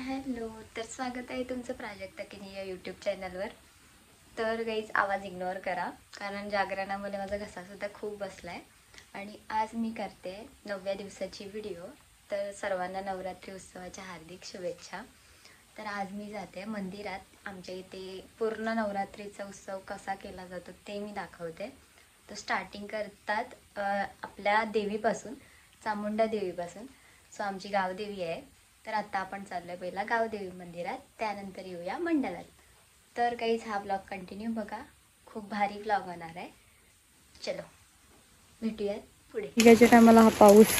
Hello, तर स्वागत आहे तुमचं प्राजक्ता किनी या यूट्यूब चॅनलवर. तर गाईज आवाज इग्नोर करा, कारण जागरणामध्ये माझा घसासुद्धा खूप बसला आहे. आणि आज मी करते 9व्या दिवसाची व्हिडिओ. तर सर्वांना नवरात्री उत्सवाच्या हार्दिक शुभेच्छा. तर आज मी जाते मंदिरात. आमच्या इथे पूर्ण नवरात्रीचा उत्सव कसा केला जातो ते मी दाखवते. तर स्टार्टिंग करतात आपल्या देवीपासून, चामुंडा देवीपासून. सो आमची गावदेवी आहे. तर आता आपण चाललोय पहिला गावदेवी मंदिरात, त्यानंतर येऊया मंडलात. तर काहीच हा ब्लॉग कंटिन्यू बघा, खूप भारी ब्लॉग होणार आहे. चलो भेटूया पुढे. याच्या टायमाला हा पाऊस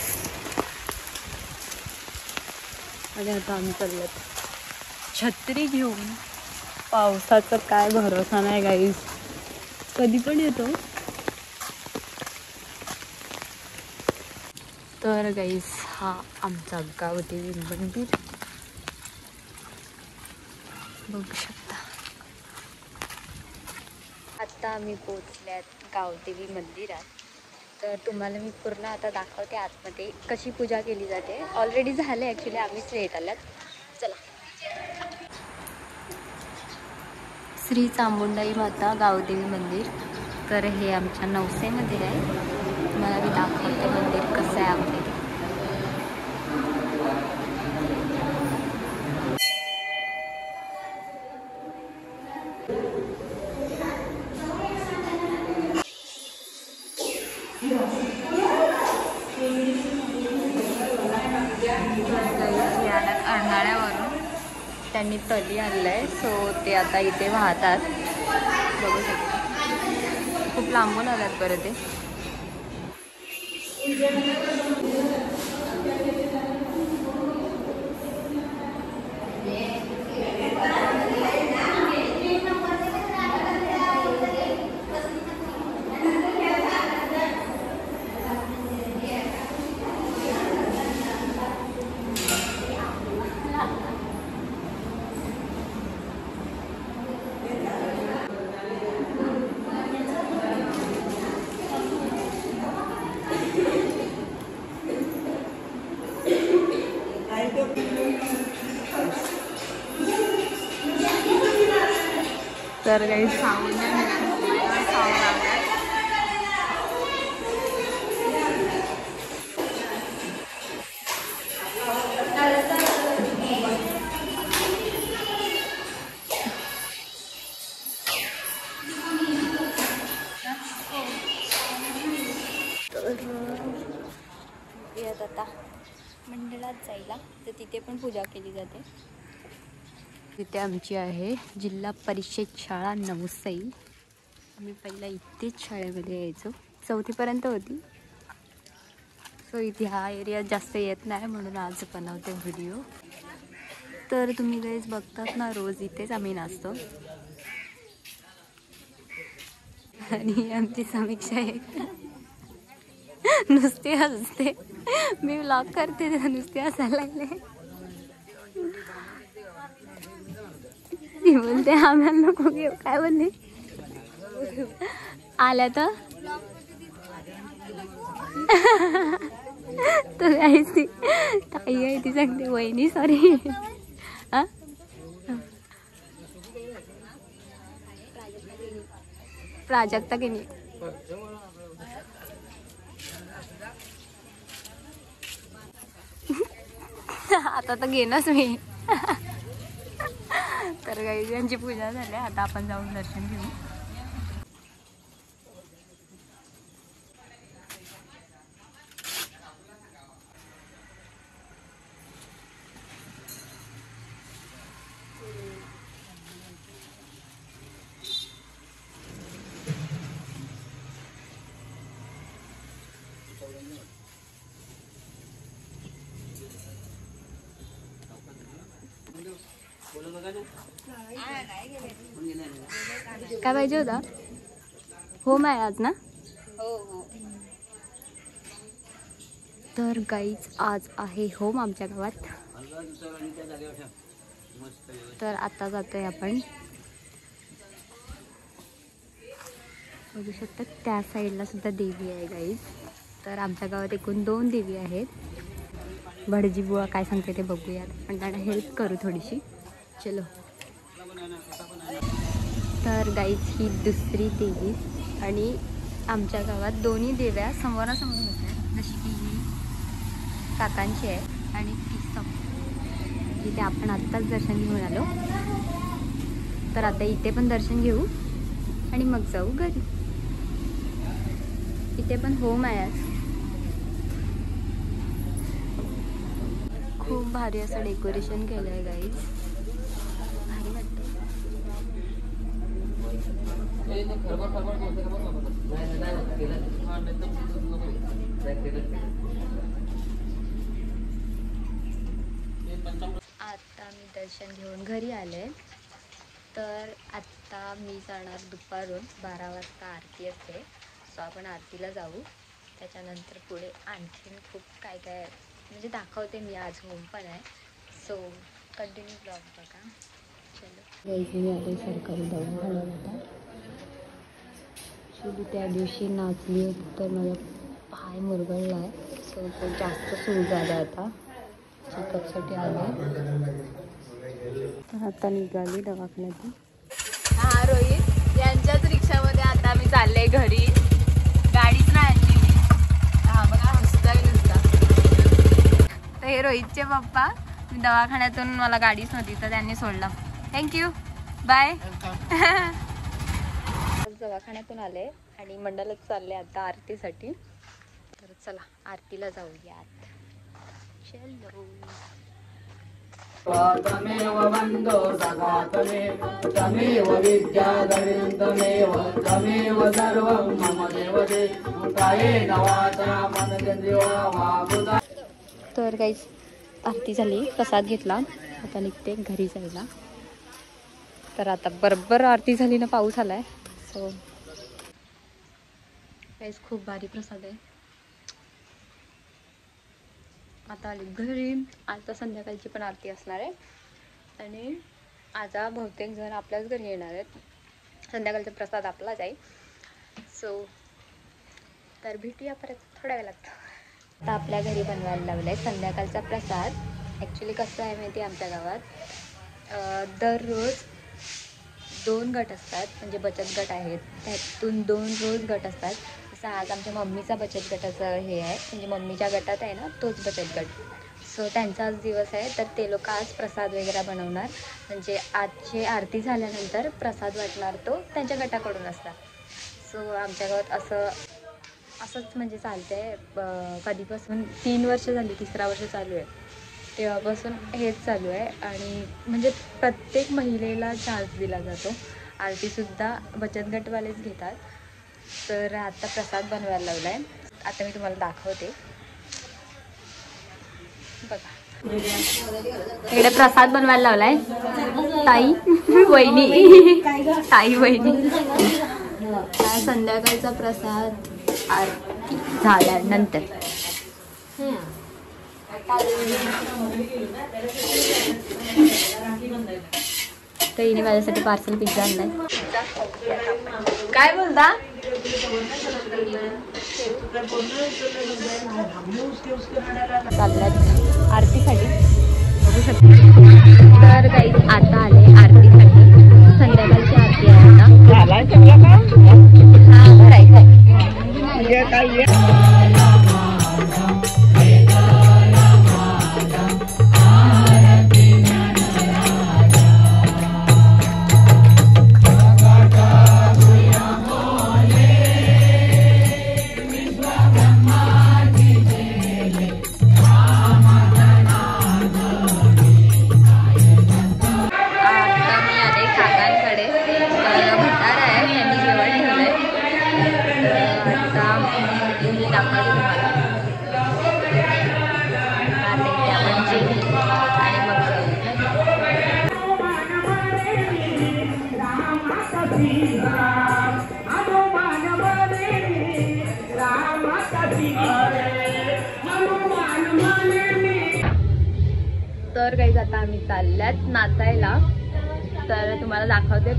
आणि आता आम्ही चाललो छत्री घेऊन. पावसाचा काय भरोसा नाही गाईस, कधी पण येतो. तर गाईस हा आमचा गावदेवी मंदिर बघू शकता. आता आम्ही पोहोचल्यात गावदेवी मंदिरात. तर तुम्हाला मी पूर्ण आता दाखवते आतमध्ये कशी पूजा केली जाते. ऑलरेडी झाले ॲक्च्युली, आम्हीच लेट आल्यात. चला. श्री चामुंडाई माता गावदेवी मंदिर. तर हे आमच्या नवसेमध्ये आहे. तुम्हाला मी दाखवते मंदिर कसं आहे आमचे. अर्नाळ्यावरून त्यांनी तली आणलंय, सो ते आता इथे वाहतात. बघू शकता खूप लांबून आल्यात बरं ते. तर काही आता मंडळात जायला, तर तिथे पण पूजा केली जाते. तिथे आमची आहे जिल्हा परिषद शाळा नवसई. आम्ही पहिला इथेच शाळेमध्ये यायचो, 4थीपर्यंत होती. सो इथे हा एरिया जास्त येत नाही, म्हणून आज बनवते व्हिडिओ. तर तुम्ही गाईज बघतात ना, रोज इथेच आम्ही नाचतो. आणि आमची समीक्षा आहे नुसती हसते. मी व्लॉग करते तर नुसती हसायला लागले. ती बोलते आम्हाला नको घेऊ. काय बोलले आल्या तर काहीच ती ताई आहे, ती सांगते वहिनी सॉरी. प्राजक्ता की नाही आता तर घेणंच मी. तर काही यांची पूजा झाली, आता आपण जाऊन दर्शन घेऊ. काय पाहिजे होता? होम आहे आज ना? हो. तर गाईज आज आहे होम आमच्या गावात. तर आता जातोय आपण. बघू शकता त्या साईडला सुद्धा देवी आहे गाईज. तर आमच्या गावात एकूण 2 देवी आहेत. भटजी बुवा काय सांगते ते बघूयात, पण त्यांना हेल्प करू थोडीशी. चलो. तर गाईज ही दुसरी देवी आणि आमच्या गावात दोन्ही देव्या समोरासमोर होत्या, जशी की ही काकांची आहे आणि ती जिथे आपण आत्ताच दर्शन घेऊन आलो. तर आता इथे पण दर्शन घेऊ आणि मग जाऊ घरी. इथे पण होम आहे आज. खूप भारी असं डेकोरेशन केलं आहे गाईज, भारी वाटतं. आता मी दर्शन घेऊन घरी आले. तर आत्ता मी जाणार दुपारून 12 वाजता आरती असते. सो आपण आरतीला जाऊ. त्याच्यानंतर पुढे आणखीन खूप काय काय म्हणजे दाखवते मी. आज होम पण आहे. सो कंटिन्यू ब्लॉग बघा. चलो. मी आले सरकारी दवाखान्यात होता. ॲक्च्युली त्या दिवशी नाचली होती तर माझा पाय मुरगळला आहे. सो तो जास्त सूज झाला आता. चेकअपसाठी आले. तर आता निघाली दवाखान्यातून. हा रोहित यांच्याच रिक्षामध्ये आता आम्ही चालले घरी. गाडीच नाही आणली मी. हा बघा हसताय नुसता. तर हे रोहितचे पप्पा. मी दवाखान्यातून मला गाडीच नव्हती तर त्यांनी सोडलं. Thank you bye. दवाखान्यातून आले आणि मंडळात चालले आता आरतीसाठी. तर चला आरतीला जाऊयात. चलो. तमेव बंधो सखा तमेव विद्याधरिं तमेव सर्वं मम देवते कायेन वाचा मनसेन्द्रिया वा बुद्धा. तर काहीच आरती झाली, प्रसाद घेतला, आता निघते घरी जायला. तर आता बरोबर आरती झाली ना, पाऊस आलाय. सो काहीच खूप भारी प्रसाद आहे. आता आली घरी. आता संध्याकाळची पण आरती असणार आहे आणि आता बहुतेक जण आपल्याच घरी येणार आहेत. संध्याकाळचा प्रसाद आपलाच आहे. सो तर भेटूया परत थोड्या वेळात. आता आपल्या घरी बनवायला लावलं आहे संध्याकाळचा प्रसाद. ॲक्च्युली कसं आहे माहिती आहे, आमच्या गावात दररोज 2 गट असतात. म्हणजे बचत गट आहेत, त्यातून 2 रोज गट असतात. जसं आज आमच्या मम्मीचा बचत गटाचं हे आहे, म्हणजे मम्मीच्या गटात आहे ना तोच बचत गट. सो त्यांचा आज दिवस आहे तर ते लोक आज प्रसाद वगैरे बनवणार. म्हणजे आजची आरती झाल्यानंतर प्रसाद वाटणार तो त्यांच्या गटाकडून असतात. सो आमच्या गावात असंच म्हणजे चालतं आहे. कधीपासून 3 वर्ष झाली, 3रा वर्ष चालू आहे. तेव्हापासून हेच चालू आहे. आणि म्हणजे प्रत्येक महिलेला चान्स दिला जातो. आरतीसुद्धा बचत गटवालेच घेतात. तर आता प्रसाद बनवायला लावला आहे. आता मी तुम्हाला दाखवते बघा. इकडे प्रसाद बनवायला लावलाय ताई वहिनी. ताई वहिनी. संध्याकाळचा प्रसाद आरती झाल्यानंतर. तर हिने माझ्यासाठी पार्सल पिझ्झा आणलाय. काय बोलता? चालल्यात आरतीसाठी बघू शकतो. तर काही आता आले आरतीसाठी. संध्याकाळची आरती आहे आता. हा भरायचं आहे. तर काही आता आम्ही चालल्यात नाचायला. तर तुम्हाला दाखवते.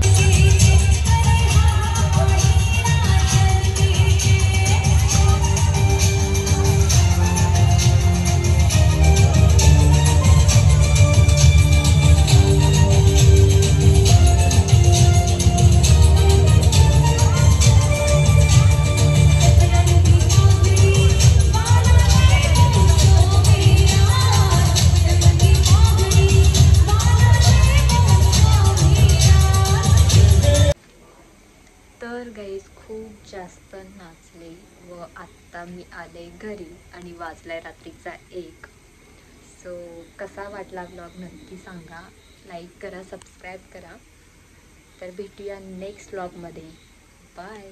गाईस खूप जास्त नाचले व आत्ता मी आले घरी आणि वाजलाय रात्रीचा 1. सो कसा वाटला ब्लॉग नक्की सांगा, लाईक करा, सबस्क्राईब करा. तर भेटूया नेक्स्ट ब्लॉगमध्ये. बाय.